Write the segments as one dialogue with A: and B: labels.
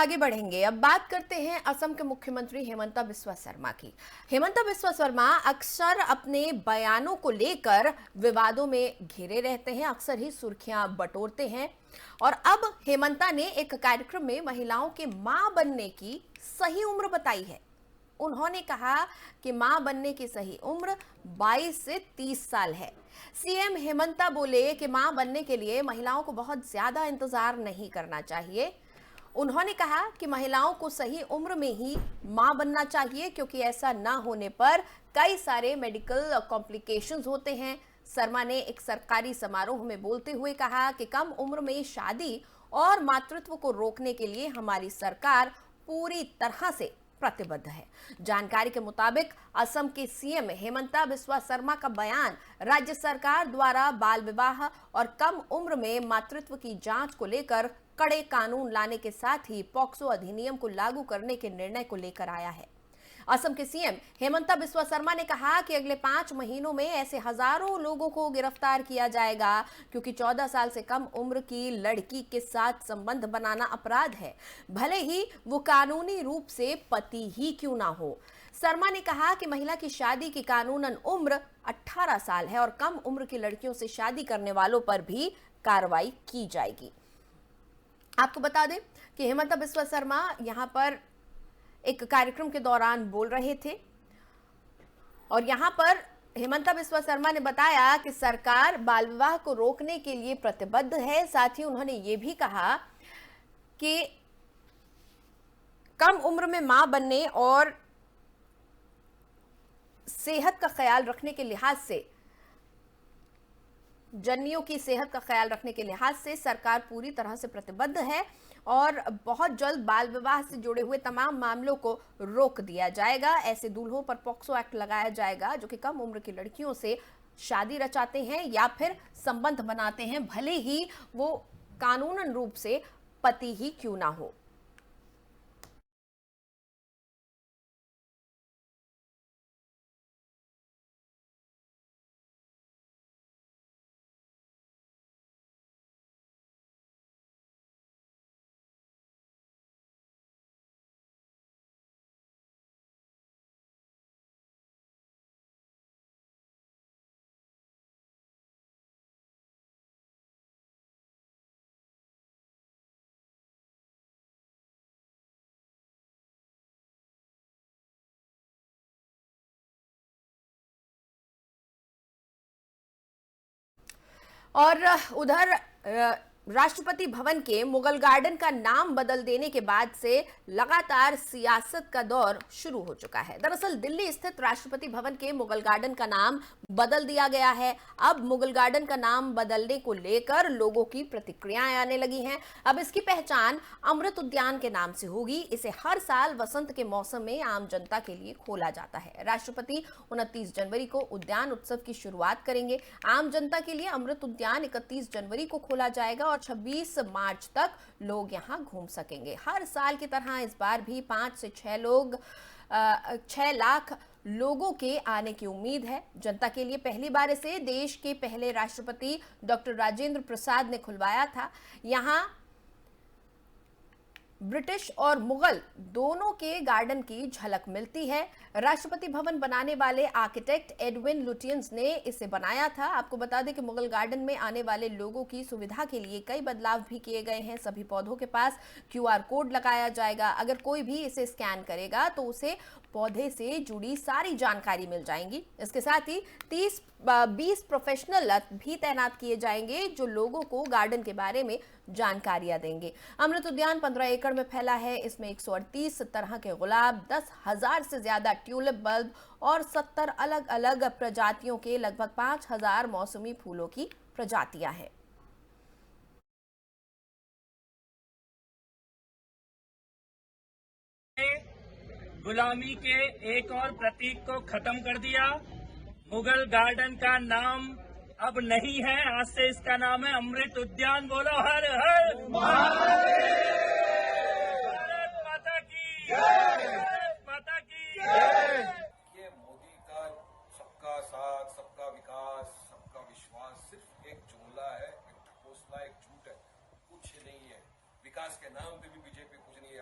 A: आगे बढ़ेंगे। अब बात करते हैं असम के मुख्यमंत्री हेमंता बिस्वा शर्मा की। हेमंता बिस्वा शर्मा अक्सर अपने बयानों को लेकर विवादों में घिरे रहते हैं, अक्सर ही सुर्खियां बटोरते हैं। और अब हेमंता ने एक कार्यक्रम में महिलाओं के मां बनने की सही उम्र बताई है। उन्होंने कहा कि मां बनने की सही उम्र 22 से 30 साल है। सीएम हेमंता बोले कि मां बनने के लिए महिलाओं को बहुत ज्यादा इंतजार नहीं करना चाहिए। उन्होंने कहा कि महिलाओं को सही उम्र में ही मां बनना चाहिए, क्योंकि ऐसा ना होने पर कई सारे मेडिकल कॉम्प्लिकेशंस होते हैं। शर्मा ने एक सरकारी समारोह में बोलते हुए कहा कि कम उम्र में शादी और मातृत्व को रोकने के लिए हमारी सरकार पूरी तरह से प्रतिबद्ध है। जानकारी के मुताबिक असम के सीएम हेमंता बिस्वा शर्मा का बयान राज्य सरकार द्वारा बाल विवाह और कम उम्र में मातृत्व की जांच को लेकर कड़े कानून लाने के साथ ही पॉक्सो अधिनियम को लागू करने के निर्णय को लेकर आया है। असम के सीएम हेमंता बिस्वा शर्मा ने कहा कि अगले 5 महीनों में ऐसे हजारों लोगों को गिरफ्तार किया जाएगा, क्योंकि 14 साल से कम उम्र की लड़की के साथ संबंध बनाना अपराध है, भले ही वो कानूनी रूप से पति ही क्यों ना हो। शर्मा ने कहा कि महिला की शादी की कानूनन उम्र 18 साल है और कम उम्र की लड़कियों से शादी करने वालों पर भी कार्रवाई की जाएगी। आपको बता दें कि हेमंता बिस्वा शर्मा यहां पर एक कार्यक्रम के दौरान बोल रहे थे और यहां पर हेमंता बिस्वा शर्मा ने बताया कि सरकार बाल विवाह को रोकने के लिए प्रतिबद्ध है। साथ ही उन्होंने ये भी कहा कि कम उम्र में मां बनने और सेहत का ख्याल रखने के लिहाज से, जननियों की सेहत का ख्याल रखने के लिहाज से सरकार पूरी तरह से प्रतिबद्ध है और बहुत जल्द बाल विवाह से जुड़े हुए तमाम मामलों को रोक दिया जाएगा। ऐसे दूल्हों पर पॉक्सो एक्ट लगाया जाएगा जो कि कम उम्र की लड़कियों से शादी रचाते हैं या फिर संबंध बनाते हैं, भले ही वो कानूनन रूप से पति ही क्यों ना हो। और उधर राष्ट्रपति भवन के मुगल गार्डन का नाम बदल देने के बाद से लगातार सियासत का दौर शुरू हो चुका है। दरअसल दिल्ली स्थित राष्ट्रपति भवन के मुगल गार्डन का नाम बदल दिया गया है। अब मुगल गार्डन का नाम बदलने को लेकर लोगों की प्रतिक्रियाएं आने लगी हैं। अब इसकी पहचान अमृत उद्यान के नाम से होगी। इसे हर साल वसंत के मौसम में आम जनता के लिए खोला जाता है। राष्ट्रपति 29 जनवरी को उद्यान उत्सव की शुरुआत करेंगे। आम जनता के लिए अमृत उद्यान 31 जनवरी को खोला जाएगा और 26 मार्च तक लोग यहां घूम सकेंगे। हर साल की तरह इस बार भी 5 से 6 लाख लोगों के आने की उम्मीद है। जनता के लिए पहली बार इसे देश के पहले राष्ट्रपति डॉक्टर राजेंद्र प्रसाद ने खुलवाया था। यहां ब्रिटिश और मुगल दोनों के गार्डन की झलक मिलती है। राष्ट्रपति भवन बनाने वाले आर्किटेक्ट एडविन लुटियंस ने इसे बनाया था। आपको बता दें कि मुगल गार्डन में आने वाले लोगों की सुविधा के लिए कई बदलाव भी किए गए हैं। सभी पौधों के पास QR कोड लगाया जाएगा। अगर कोई भी इसे स्कैन करेगा तो उसे पौधे से जुड़ी सारी जानकारी मिल जाएंगी। इसके साथ ही 20 प्रोफेशनल भी तैनात किए जाएंगे जो लोगों को गार्डन के बारे में जानकारियां देंगे। अमृत उद्यान 15 एकड़ में फैला है। इसमें 138 तरह के गुलाब, 10,000 से ज्यादा ट्यूलिप बल्ब और 70 अलग अलग प्रजातियों के लगभग 5,000 मौसमी फूलों की प्रजातियां हैं।
B: गुलामी के एक और प्रतीक को खत्म कर दिया। मुगल गार्डन का नाम अब नहीं है, आज से इसका नाम है अमृत उद्यान। बोलो हर हर महादेव। भारत माता की जय। भारत माता की जय।
C: ये मोदी का सबका साथ, सबका विकास, सबका विश्वास सिर्फ एक जुमला है, एक घोषणा, एक झूठ है, कुछ नहीं है। विकास के नाम पे भी बीजेपी कुछ नहीं है।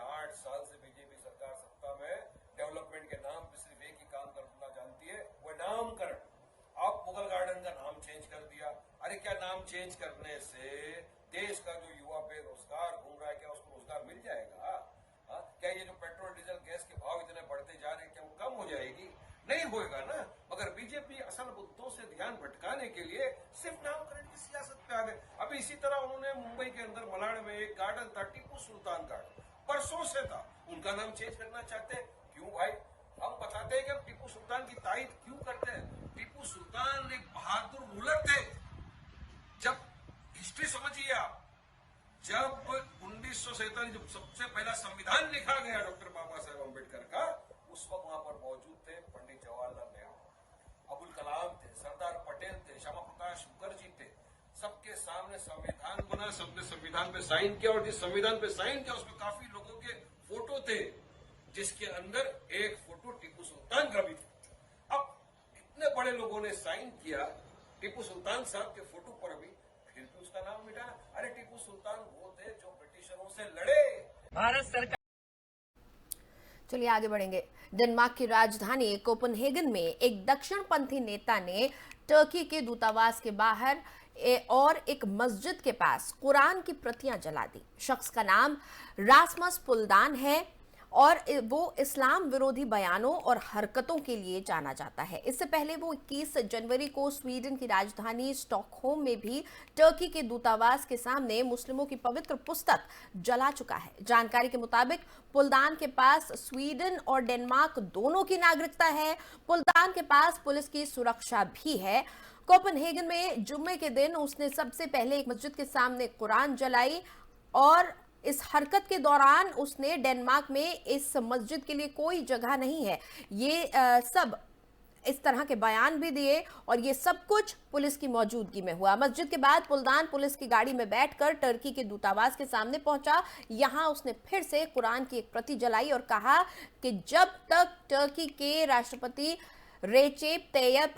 C: अरे क्या नाम चेंज करने से देश का जो युवा बेरोजगार घूम रहा है, क्या उसको रोजगार मिल जाएगा? क्या ये जो पेट्रोल डीजल गैस के भाव इतने बढ़ते जा रहे हैं, क्या वो कम हो जाएगी? नहीं होएगा ना। मगर बीजेपी असल मुद्दों से ध्यान भटकाने के लिए सिर्फ नामकरण की सियासत पे आ गए। अभी इसी तरह उन्होंने मुंबई के अंदर मलाड में एक गार्डन था, टीपू सुल्तान गार्डन, परसों से था, उनका नाम चेंज करना चाहते हैं। क्यों भाई? हम बताते हैं कि हम टीपू सुल्तान की तारीफ क्यों करते हैं। टीपू सुल्तान एक बहादुर रूलर थे। जब हिस्ट्री समझिए आप, जब 1947 जब सबसे पहला संविधान लिखा गया डॉक्टर बाबा साहेब अम्बेडकर का, उस वक्त वहां पर मौजूद थे पंडित जवाहरलाल नेहरू, अबुल कलाम थे, सरदार पटेल थे, श्यामा प्रकाश मुखर्जी थे। सबके सामने संविधान बना, सबने संविधान पे साइन किया, और जिस संविधान पे साइन किया उसमें काफी लोगों के फोटो थे, जिसके अंदर एक फोटो टीपू सुल्तान का भी था। अब इतने बड़े लोगों ने साइन किया टीपू सुल्तान साहब के फोटो पर, अभी फिर भी उसका नाम मिटाना। अरे टीपू सुल्तान वो थे जो ब्रिटिशरों से लड़े।
B: भारत सरकार।
A: चलिए आगे बढ़ेंगे। डेनमार्क की राजधानी कोपेनहेगन में एक दक्षिणपंथी नेता ने टर्की के दूतावास के बाहर और एक मस्जिद के पास कुरान की प्रतियां जला दी। शख्स का नाम रासमस पुलदान है और वो इस्लाम विरोधी बयानों और हरकतों के लिए जाना जाता है। इससे पहले वो 21 जनवरी को स्वीडन की राजधानी स्टॉकहोम में भी टर्की के दूतावास के सामने मुस्लिमों की पवित्र पुस्तक जला चुका है। जानकारी के मुताबिक पुलदान के पास स्वीडन और डेनमार्क दोनों की नागरिकता है। पुलदान के पास पुलिस की सुरक्षा भी है। कोपेनहेगन में जुम्मे के दिन उसने सबसे पहले एक मस्जिद के सामने कुरान जलाई और इस हरकत के दौरान उसने डेनमार्क में इस मस्जिद के लिए कोई जगह नहीं है, ये सब इस तरह के बयान भी दिए और ये सब कुछ पुलिस की मौजूदगी में हुआ। मस्जिद के बाद पुलदान पुलिस की गाड़ी में बैठकर टर्की के दूतावास के सामने पहुंचा। यहां उसने फिर से कुरान की एक प्रति जलाई और कहा कि जब तक टर्की के राष्ट्रपति रेचेप तैयप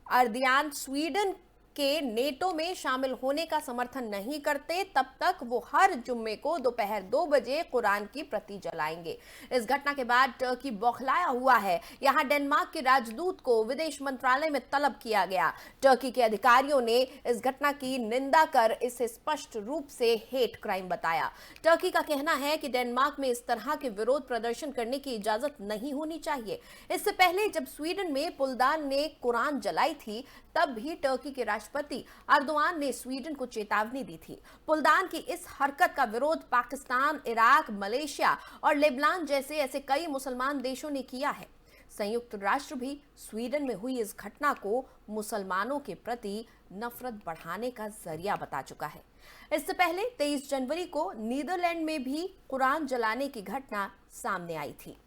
A: अर्दियान स्वीडन के नेटो में शामिल होने का समर्थन नहीं करते, तब तक वो हर जुम्मे को दोपहर 2 बजे कुरान की प्रति जलाएंगे। इस घटना के बाद टर्की बौखलाया हुआ है। यहां डेनमार्क के राजदूत को विदेश मंत्रालय में तलब किया गया। टर्की के अधिकारियों ने इस घटना की निंदा कर इसे स्पष्ट रूप से हेट क्राइम बताया। टर्की का कहना है कि डेनमार्क में इस तरह के विरोध प्रदर्शन करने की इजाजत नहीं होनी चाहिए। इससे पहले जब स्वीडन में पुलदान ने कुरान जलाई थी, तब भी टर्की के राष्ट्रपति अर्दोआन ने स्वीडन को चेतावनी दी थी। पुलदान की इस हरकत का विरोध पाकिस्तान, इराक, मलेशिया और लेबनान जैसे ऐसे कई मुसलमान देशों ने किया है। संयुक्त राष्ट्र भी स्वीडन में हुई इस घटना को मुसलमानों के प्रति नफरत बढ़ाने का जरिया बता चुका है। इससे पहले 23 जनवरी को नीदरलैंड में भी कुरान जलाने की घटना सामने आई थी।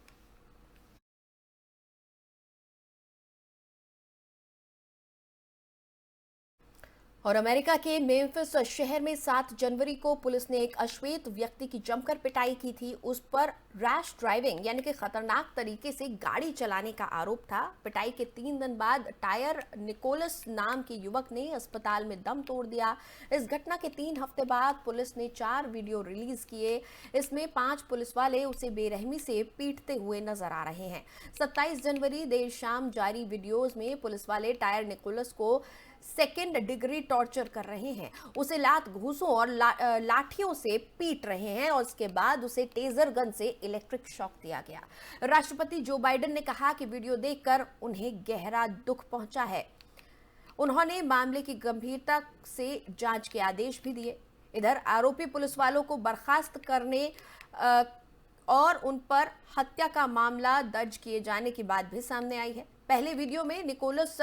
A: और अमेरिका के मेम्फिस शहर में 7 जनवरी को पुलिस ने एक अश्वेत व्यक्ति की जमकर पिटाई की थी। उस पर रैश ड्राइविंग यानी कि खतरनाक तरीके से गाड़ी चलाने का आरोप था। पिटाई के 3 दिन बाद टायर निकोलस नाम के युवक ने अस्पताल में दम तोड़ दिया। इस घटना के 3 हफ्ते बाद पुलिस ने 4 वीडियो रिलीज किए। इसमें 5 पुलिस वाले उसे बेरहमी से पीटते हुए नजर आ रहे हैं। 27 जनवरी देर शाम जारी वीडियोज में पुलिस वाले टायर निकोलस को सेकेंड डिग्री टॉर्चर कर रहे हैं। उसे लात घूंसों और लाठियों से पीट रहे हैं और उसके बाद उसे टेजर गन से इलेक्ट्रिक शॉक दिया गया। राष्ट्रपति जो बाइडेन ने कहा कि वीडियो देखकर उन्हें गहरा दुख पहुंचा है। उन्होंने मामले की गंभीरता से जांच के आदेश भी दिए। इधर आरोपी पुलिस वालों को बर्खास्त करने और उन पर हत्या का मामला दर्ज किए जाने की बात भी सामने आई है। पहले वीडियो में निकोलस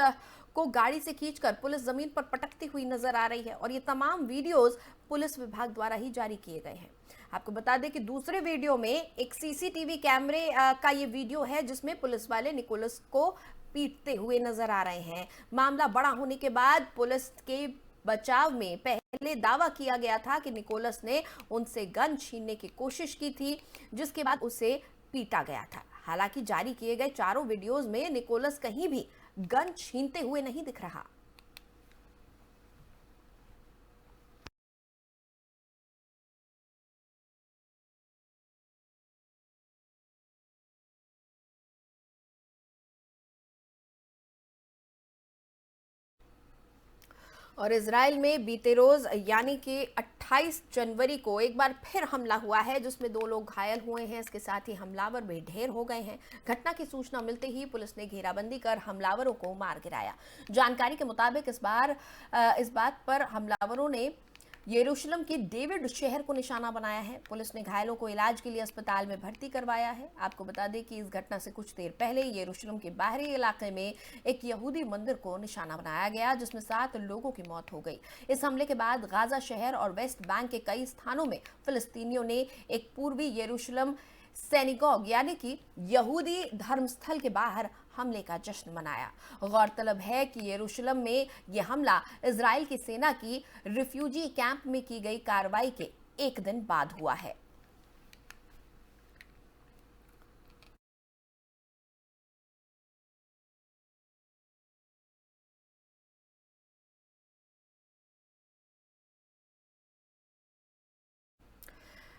A: को गाड़ी से खींचकर पुलिस जमीन पर पटकती हुई नजर आ रही है और ये तमाम वीडियोस पुलिस विभाग द्वारा ही जारी किए गए हैं। आपको बता दें कि दूसरे वीडियो में एक सीसीटीवी कैमरे का ये वीडियो है जिसमें पुलिस वाले निकोलस को पीटते हुए नजर आ रहे हैं। मामला बड़ा होने के बाद पुलिस के बचाव में पहले दावा किया गया था कि निकोलस ने उनसे गन छीनने की कोशिश की थी, जिसके बाद उसे पीटा गया था। हालांकि जारी किए गए चारों वीडियोस में निकोलस कहीं भी गन छीनते हुए नहीं दिख रहा। और इजराइल में बीते रोज यानी कि 28 जनवरी को एक बार फिर हमला हुआ है, जिसमें 2 लोग घायल हुए हैं। इसके साथ ही हमलावर भी ढेर हो गए हैं। घटना की सूचना मिलते ही पुलिस ने घेराबंदी कर हमलावरों को मार गिराया। जानकारी के मुताबिक इस बात पर हमलावरों ने यरूशलेम के डेविड शहर को निशाना बनाया है। पुलिस ने घायलों को इलाज के लिए अस्पताल में भर्ती करवाया है। आपको बता दें कि इस घटना से कुछ देर पहले यरूशलेम के बाहरी इलाके में एक यहूदी मंदिर को निशाना बनाया गया, जिसमें 7 लोगों की मौत हो गई। इस हमले के बाद गाजा शहर और वेस्ट बैंक के कई स्थानों में फिलिस्तीनियों ने एक पूर्वी यरूशलेम सिनेगॉग यानी कि यहूदी धर्मस्थल के बाहर हमले का जश्न मनाया। गौरतलब है कि यरूशलेम में यह हमला इजराइल की सेना की रिफ्यूजी कैंप में की गई कार्रवाई के एक दिन बाद हुआ है।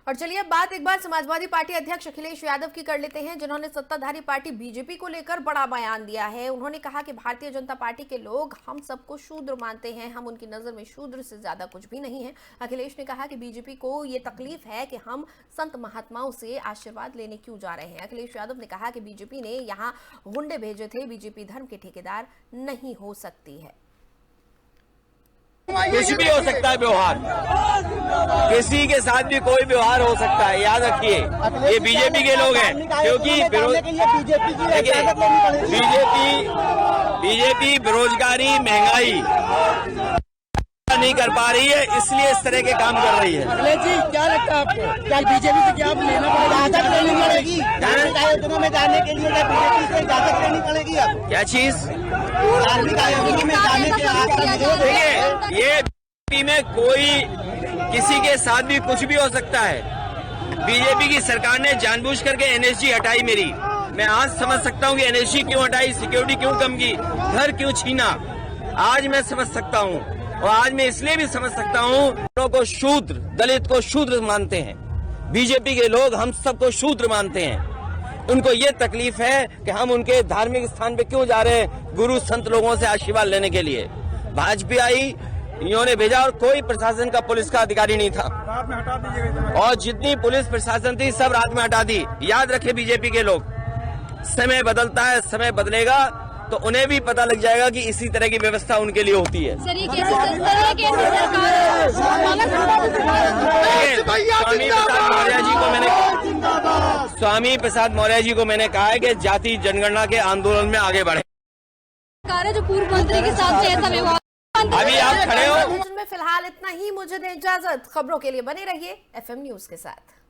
A: और चलिए अब बात एक बार समाजवादी पार्टी अध्यक्ष अखिलेश यादव की कर लेते हैं, जिन्होंने सत्ताधारी पार्टी बीजेपी को लेकर बड़ा बयान दिया है। उन्होंने कहा कि भारतीय जनता पार्टी के लोग हम सबको शूद्र मानते हैं, हम उनकी नजर में शूद्र से ज्यादा कुछ भी नहीं है। अखिलेश ने कहा कि बीजेपी को ये तकलीफ है कि हम संत महात्माओं से आशीर्वाद लेने क्यों जा रहे हैं। अखिलेश यादव ने कहा कि बीजेपी ने यहाँ गुंडे भेजे थे, बीजेपी धर्म के ठेकेदार नहीं हो सकती है।
D: कुछ भी हो सकता है व्यवहार, किसी के साथ भी कोई व्यवहार हो सकता है, याद रखिए। ये बीजेपी के लोग हैं, क्योंकि बीजेपी बेरोजगारी महंगाई नहीं कर पा रही है, इसलिए इस तरह के काम कर रही है।
E: अखिलेश जी, क्या लगता है आपको, क्या बीजेपी से क्या लेना पड़ेगा, इजाजत लेनी पड़ेगी धार्मिक आयोजनों में जाने के लिए? क्या बीजेपी से इजाजत लेनी पड़ेगी? अब
D: क्या चीज?
E: धार्मिक आयोजनों में जाने के
D: देखिए, ये बीजेपी में कोई किसी के साथ भी कुछ भी हो सकता है। बीजेपी की सरकार ने जानबूझ करके एनएसजी हटाई मेरी। मैं आज समझ सकता हूँ कि एनएसजी क्यों हटाई, सिक्योरिटी क्यों कम की, घर क्यों छीना। आज मैं समझ सकता हूँ, और आज मैं इसलिए भी समझ सकता हूँ को शूद्र, दलित को शूद्र मानते हैं। बीजेपी के लोग हम सबको शूद्र मानते हैं। उनको ये तकलीफ है कि हम उनके धार्मिक स्थान पे क्यों जा रहे हैं, गुरु संत लोगों से आशीर्वाद लेने के लिए। भाजपा आई, इन्होंने भेजा, और कोई प्रशासन का पुलिस का अधिकारी नहीं था, और जितनी पुलिस प्रशासन थी सब रात में हटा दी। याद रखे बीजेपी के लोग, समय बदलता है, समय बदलेगा तो उन्हें भी पता लग जाएगा कि इसी तरह की व्यवस्था उनके लिए होती है। स्वामी प्रसाद मौर्य जी को मैंने कहा है कि जाति जनगणना के आंदोलन में आगे बढ़े।
F: जो पूर्व मंत्री के साथ ऐसा व्यवहार,
D: अभी आप खड़े हो।
A: फिलहाल इतना ही, मुझे दें इजाजत। खबरों के लिए बने रहिए FM न्यूज के साथ।